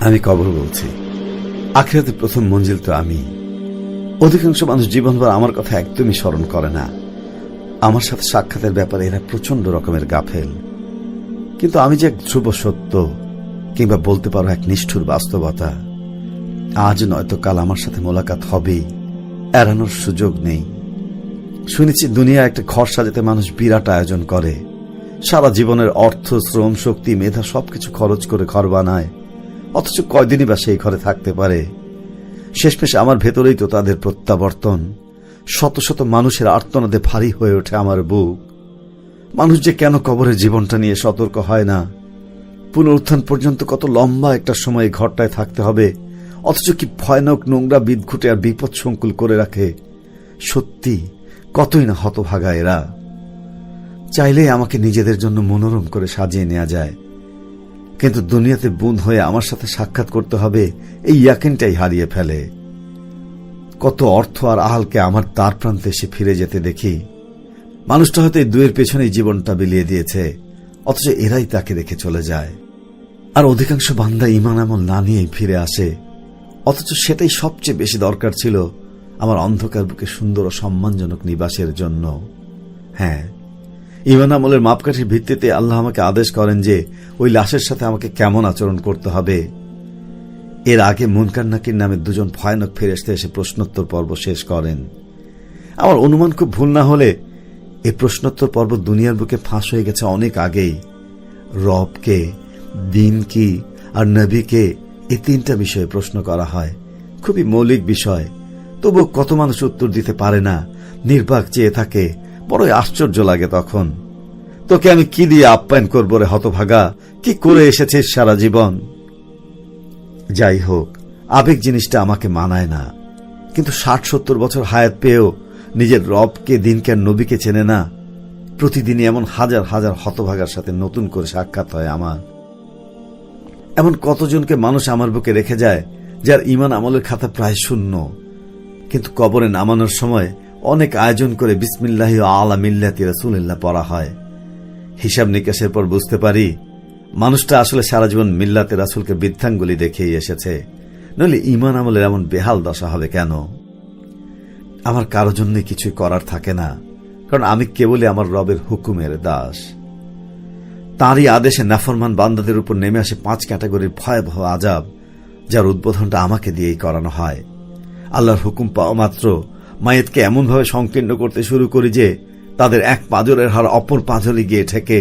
আমি কবর বলছি। আখিরাতের প্রথম মঞ্জিল তো আমি। অধিকাংশ মানুষ জীবনভর আমার কথা একদমই স্মরণ করে না। আমার সাথে সাক্ষাতের ব্যাপারে এরা প্রচন্ড রকমের গাফেল। কিন্তু আমি যে এক ধ্রুব সত্য, কিংবা বলতে পারো এক নিষ্ঠুর বাস্তবতা, আজ নয়তো কাল আমার সাথে মোলাকাত হবেই, এড়ানোর সুযোগ নেই। শুনেছি দুনিয়া একটা ঘর সাজাতে মানুষ বিরাট আয়োজন করে, সারা জীবনের অর্থ, শ্রম, শক্তি, মেধা সবকিছু খরচ করে ঘর বানায়, অথচ কয়দিনই বা সেই ঘরে থাকতে পারে। শেষমেশ আমার ভেতরেই তো তাদের প্রত্যাবর্তন। শত শত মানুষের আর্তনাদে ভারী হয়ে ওঠে আমার বুক। মানুষ যে কেন কবরের জীবনটা নিয়ে সতর্ক হয় না। পুনরুত্থান পর্যন্ত কত লম্বা একটা সময় ঘরটায় থাকতে হবে, অথচ কি ভয়ানক নোংরা বিদঘুটে আর বিপদ সংকুল করে রাখে। সত্যি কতই না হতভাগা এরা। চাইলেই আমাকে নিজেদের জন্য মনোরম করে সাজিয়ে নেওয়া যায়, কিন্তু দুনিয়াতে বুঁদ হয়ে আমার সাথে সাক্ষাৎ করতে হবে এই ইয়াকিনটাই হারিয়ে ফেলে। কত অর্থ আর আহালকে আমার দ্বার প্রান্তে এসে ফিরে যেতে দেখি। মানুষটা হয়তো এই দুয়ের পেছনেই জীবনটা বিলিয়ে দিয়েছে, অথচ এরাই তাকে রেখে চলে যায়। আর অধিকাংশ বান্দা ঈমান আমল না নিয়েই ফিরে আসে, অথচ সেটাই সবচেয়ে বেশি দরকার ছিল আমার অন্ধকার বুকে সুন্দর ও সম্মানজনক নিবাসের জন্য। হ্যাঁ, ঈমান আমলের মাপকাঠির ভিত্তিতে আল্লাহ আমাকে আদেশ করেন যে ওই লাশের সাথে আমাকে কেমন আচরণ করতে হবে। এর আগে মুনকার নাকির নামে দুজন ভয়ানক ফেরেশতা এসে প্রশ্নোত্তর পর্ব শেষ করেন। আমার অনুমান খুব ভুল না হলে এই প্রশ্নোত্তর পর্ব দুনিয়ার বুকে ফাঁস হয়ে গেছে অনেক আগেই। রবকে, দিন কি আর নবীকে, এই তিনটা বিষয়ে প্রশ্ন করা হয়। খুবই মৌলিক বিষয়, তবু কত মানুষ উত্তর দিতে পারে না, নির্বাক চেয়ে থাকে। বড়ই আশ্চর্য লাগে তখন। তোকে আমি কি দিয়ে আপ্যায়ন করবো রে হতভাগা? কি করে এসেছিস সারা জীবন? যাই হোক, আবেগ জিনিসটা আমাকে মানায় না, কিন্তু ৬০-৭০ বছর হায়াত পেয়েও নিজের রবকে, দিনকে আর নবীকে চেনে না। প্রতিদিনই এমন হাজার হাজার হতভাগার সাথে নতুন করে সাক্ষাৎ হয় আমার। এমন কতজনকে মানুষ আমার বুকে রেখে যায় যার ঈমান আমলের খাতা প্রায় শূন্য, কিন্তু কবরে নামানোর সময় অনেক আয়োজন করে বিসমিল্লাহি আলা মিল্লাতি রাসূলিল্লাহ পড়া হয়। হিসাব নিকাশের পর বুঝতে পারি মানুষটা আসলে সারা জীবন মিল্লাতে রাসূলকে বৃদ্ধাঙ্গুলি দেখেই এসেছে, নইলে ঈমান আমলের এমন বেহাল দশা হবে কেন? আমার কারো জন্য কিছুই করার থাকে না, কারণ আমি কেবলই আমার রবের হুকুমের দাস। তাঁরই আদেশে নাফরমান বান্দাদের উপর নেমে আসে 5 ক্যাটাগরির ভয়াবহ আযাব, যার উদ্বোধনটা আমাকে দিয়েই করানো হয়। আল্লাহর হুকুম পাওয়া মাত্র মায়েতকে এমনভাবে সংকীর্ণ করতে শুরু করি যে তাদের এক পাঁজরের হাড় অপর পাঁজরে গিয়ে ঠেকে